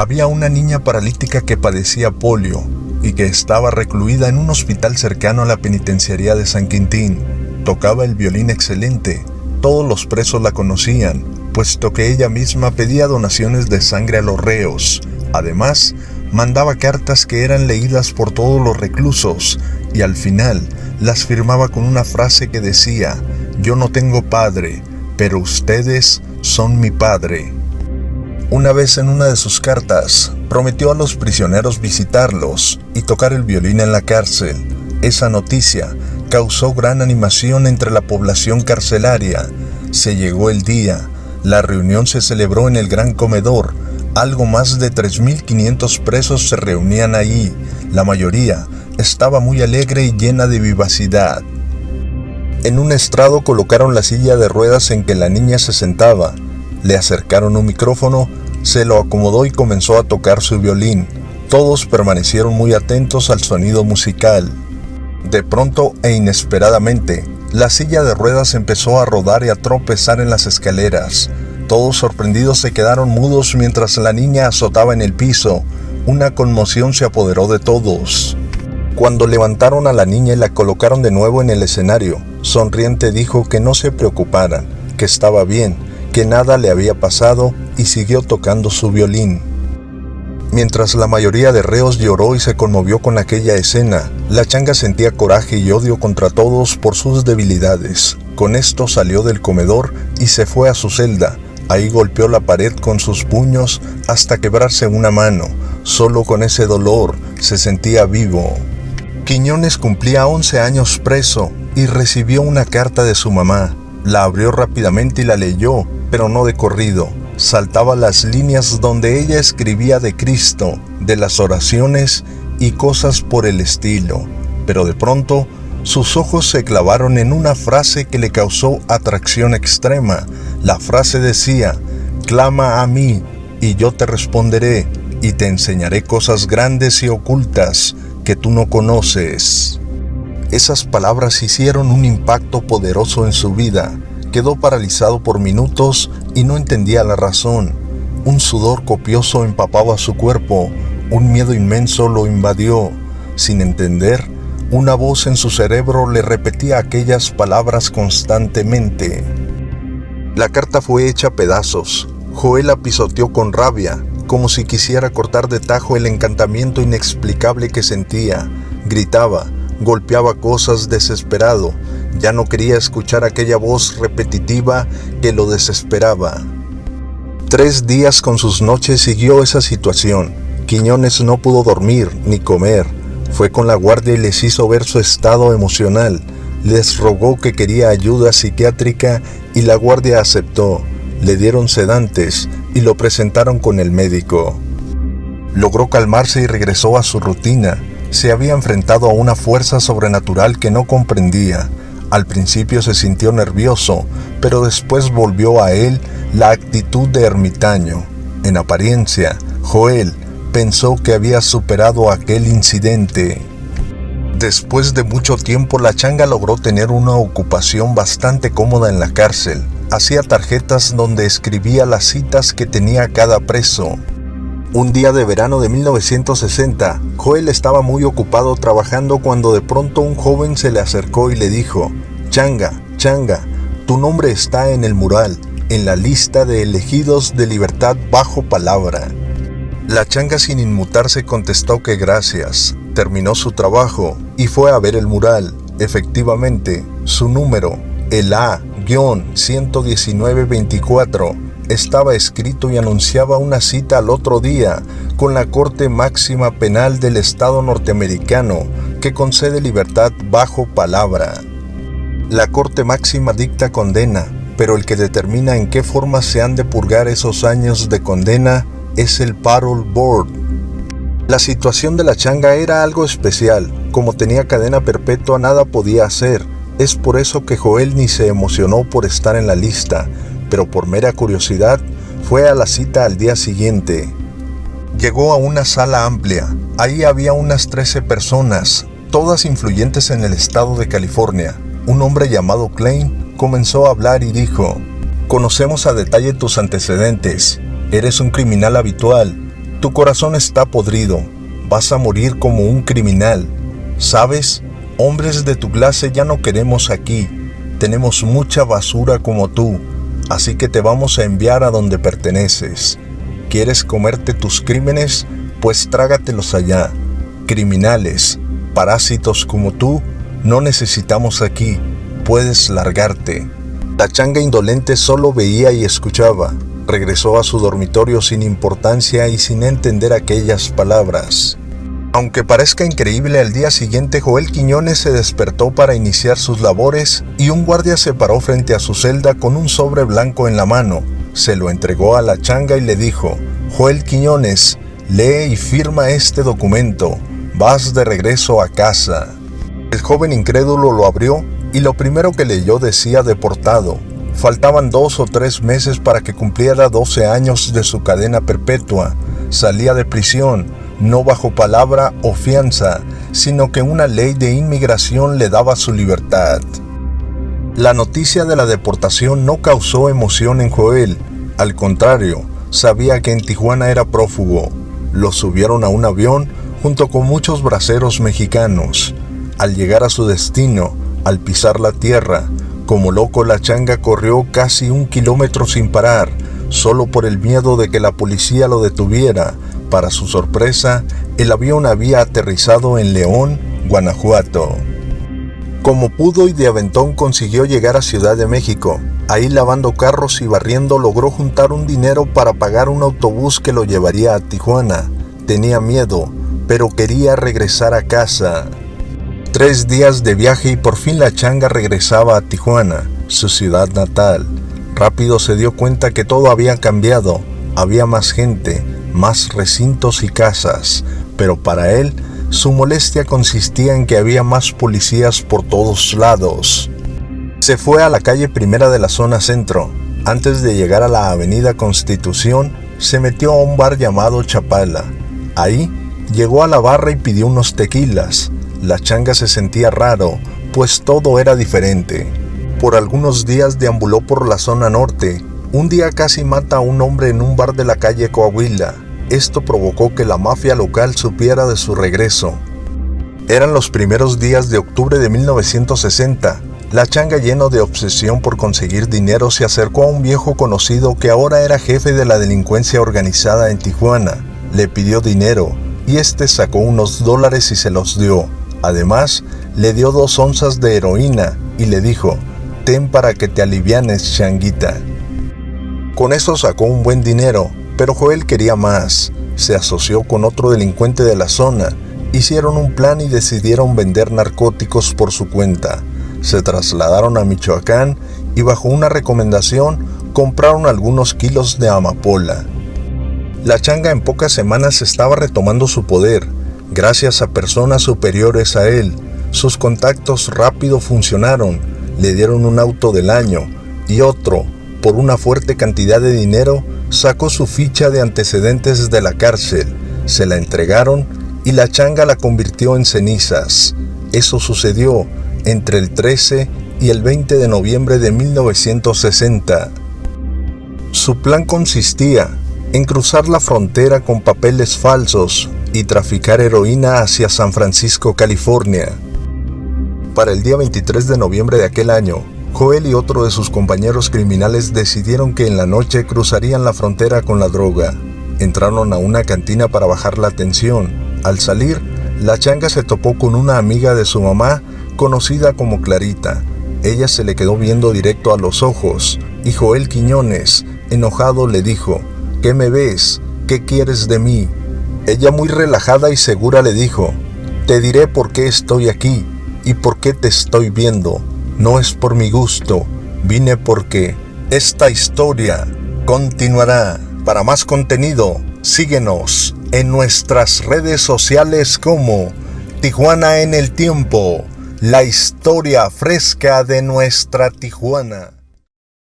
Había una niña paralítica que padecía polio y que estaba recluida en un hospital cercano a la penitenciaría de San Quintín. Tocaba el violín excelente. Todos los presos la conocían, puesto que ella misma pedía donaciones de sangre a los reos. Además, mandaba cartas que eran leídas por todos los reclusos y al final las firmaba con una frase que decía: «Yo no tengo padre, pero ustedes son mi padre». Una vez en una de sus cartas, prometió a los prisioneros visitarlos y tocar el violín en la cárcel. Esa noticia causó gran animación entre la población carcelaria. Se llegó el día. La reunión se celebró en el gran comedor. Algo más de 3.500 presos se reunían allí. La mayoría estaba muy alegre y llena de vivacidad. En un estrado colocaron la silla de ruedas en que la niña se sentaba. Le acercaron un micrófono, se lo acomodó y comenzó a tocar su violín. Todos permanecieron muy atentos al sonido musical. De pronto e inesperadamente, la silla de ruedas empezó a rodar y a tropezar en las escaleras. Todos sorprendidos se quedaron mudos mientras la niña azotaba en el piso. Una conmoción se apoderó de todos. Cuando levantaron a la niña y la colocaron de nuevo en el escenario, sonriente dijo que no se preocuparan, que estaba bien, que nada le había pasado y siguió tocando su violín. Mientras la mayoría de reos lloró y se conmovió con aquella escena, la changa sentía coraje y odio contra todos por sus debilidades. Con esto salió del comedor y se fue a su celda. Ahí golpeó la pared con sus puños hasta quebrarse una mano. Solo con ese dolor se sentía vivo. Quiñones cumplía 11 años preso y recibió una carta de su mamá. La abrió rápidamente y la leyó, pero no de corrido. Saltaba las líneas donde ella escribía de Cristo, de las oraciones y cosas por el estilo. Pero de pronto, sus ojos se clavaron en una frase que le causó atracción extrema. La frase decía: «Clama a mí, y yo te responderé, y te enseñaré cosas grandes y ocultas que tú no conoces». Esas palabras hicieron un impacto poderoso en su vida. Quedó paralizado por minutos y no entendía la razón. Un sudor copioso empapaba su cuerpo. Un miedo inmenso lo invadió. Sin entender, una voz en su cerebro le repetía aquellas palabras constantemente. La carta fue hecha a pedazos. Joel la pisoteó con rabia, como si quisiera cortar de tajo el encantamiento inexplicable que sentía. Gritaba, golpeaba cosas desesperado. Ya no quería escuchar aquella voz repetitiva que lo desesperaba. 3 días con sus noches siguió esa situación. Quiñones no pudo dormir ni comer. Fue con la guardia y les hizo ver su estado emocional. Les rogó que quería ayuda psiquiátrica y la guardia aceptó. Le dieron sedantes y lo presentaron con el médico. Logró calmarse y regresó a su rutina. Se había enfrentado a una fuerza sobrenatural que no comprendía. Al principio se sintió nervioso, pero después volvió a él la actitud de ermitaño. En apariencia, Joel pensó que había superado aquel incidente. Después de mucho tiempo, la changa logró tener una ocupación bastante cómoda en la cárcel. Hacía tarjetas donde escribía las citas que tenía cada preso. Un día de verano de 1960, Joel estaba muy ocupado trabajando cuando de pronto un joven se le acercó y le dijo: «Changa, Changa, tu nombre está en el mural, en la lista de elegidos de libertad bajo palabra». La changa, sin inmutarse, contestó que gracias. Terminó su trabajo y fue a ver el mural. Efectivamente, su número, el A-11924, estaba escrito y anunciaba una cita al otro día con la Corte Máxima Penal del Estado norteamericano que concede libertad bajo palabra. La Corte Máxima dicta condena, pero el que determina en qué forma se han de purgar esos años de condena es el Parole Board. La situación de la changa era algo especial. Como tenía cadena perpetua, nada podía hacer. Es por eso que Joel ni se emocionó por estar en la lista, pero por mera curiosidad fue a la cita al día siguiente. Llegó a una sala amplia. Ahí había unas 13 personas, todas influyentes en el estado de California. Un hombre llamado Klein comenzó a hablar y dijo: «Conocemos a detalle tus antecedentes. Eres un criminal habitual. Tu corazón está podrido, vas a morir como un criminal. ¿Sabes? Hombres de tu clase ya no queremos aquí, tenemos mucha basura como tú, así que te vamos a enviar a donde perteneces. ¿Quieres comerte tus crímenes? Pues trágatelos allá. Criminales, parásitos como tú, no necesitamos aquí, puedes largarte. La changa indolente solo veía y escuchaba. Regresó a su dormitorio sin importancia y sin entender aquellas palabras. Aunque parezca increíble, al día siguiente Joel Quiñones se despertó para iniciar sus labores y un guardia se paró frente a su celda con un sobre blanco en la mano. Se lo entregó a la changa y le dijo: Joel Quiñones, lee y firma este documento. Vas de regreso a casa. El joven incrédulo lo abrió y lo primero que leyó decía deportado. Faltaban 2 o 3 meses para que cumpliera 12 años de su cadena perpetua. Salía de prisión, no bajo palabra o fianza, sino que una ley de inmigración le daba su libertad. La noticia de la deportación no causó emoción en Joel. Al contrario, sabía que en Tijuana era prófugo. Lo subieron a un avión junto con muchos braceros mexicanos. Al llegar a su destino, al pisar la tierra, como loco la changa corrió casi 1 kilómetro sin parar, solo por el miedo de que la policía lo detuviera. Para su sorpresa, el avión había aterrizado en León, Guanajuato. Como pudo y de aventón consiguió llegar a Ciudad de México. Ahí, lavando carros y barriendo, logró juntar un dinero para pagar un autobús que lo llevaría a Tijuana. Tenía miedo, pero quería regresar a casa. 3 días de viaje y por fin la changa regresaba a Tijuana, su ciudad natal. Rápido se dio cuenta que todo había cambiado. Había más gente, más recintos y casas, pero para él, su molestia consistía en que había más policías por todos lados. Se fue a la calle primera de la zona centro. Antes de llegar a la avenida Constitución, se metió a un bar llamado Chapala. Ahí, llegó a la barra y pidió unos tequilas. La changa se sentía raro, pues todo era diferente. Por algunos días deambuló por la zona norte. Un día casi mata a un hombre en un bar de la calle Coahuila. Esto provocó que la mafia local supiera de su regreso. Eran los primeros días de octubre de 1960. La changa, lleno de obsesión por conseguir dinero, se acercó a un viejo conocido que ahora era jefe de la delincuencia organizada en Tijuana. Le pidió dinero y este sacó unos dólares y se los dio. Además, le dio 2 onzas de heroína y le dijo: ten para que te alivianes, changuita. Con eso sacó un buen dinero, pero Joel quería más. Se asoció con otro delincuente de la zona, hicieron un plan y decidieron vender narcóticos por su cuenta. Se trasladaron a Michoacán y bajo una recomendación compraron algunos kilos de amapola. La changa en pocas semanas estaba retomando su poder, gracias a personas superiores a él. Sus contactos rápido funcionaron, le dieron un auto del año y otro. Por una fuerte cantidad de dinero, sacó su ficha de antecedentes de la cárcel, se la entregaron y la changa la convirtió en cenizas. Eso sucedió entre el 13 y el 20 de noviembre de 1960. Su plan consistía en cruzar la frontera con papeles falsos y traficar heroína hacia San Francisco, California. Para el día 23 de noviembre de aquel año, Joel y otro de sus compañeros criminales decidieron que en la noche cruzarían la frontera con la droga. Entraron a una cantina para bajar la tensión. Al salir, la changa se topó con una amiga de su mamá, conocida como Clarita. Ella se le quedó viendo directo a los ojos, y Joel Quiñones, enojado, le dijo: ¿qué me ves? ¿Qué quieres de mí? Ella, muy relajada y segura, le dijo: te diré por qué estoy aquí y por qué te estoy viendo. No es por mi gusto, vine porque esta historia continuará. Para más contenido, síguenos en nuestras redes sociales como Tijuana en el Tiempo, la historia fresca de nuestra Tijuana.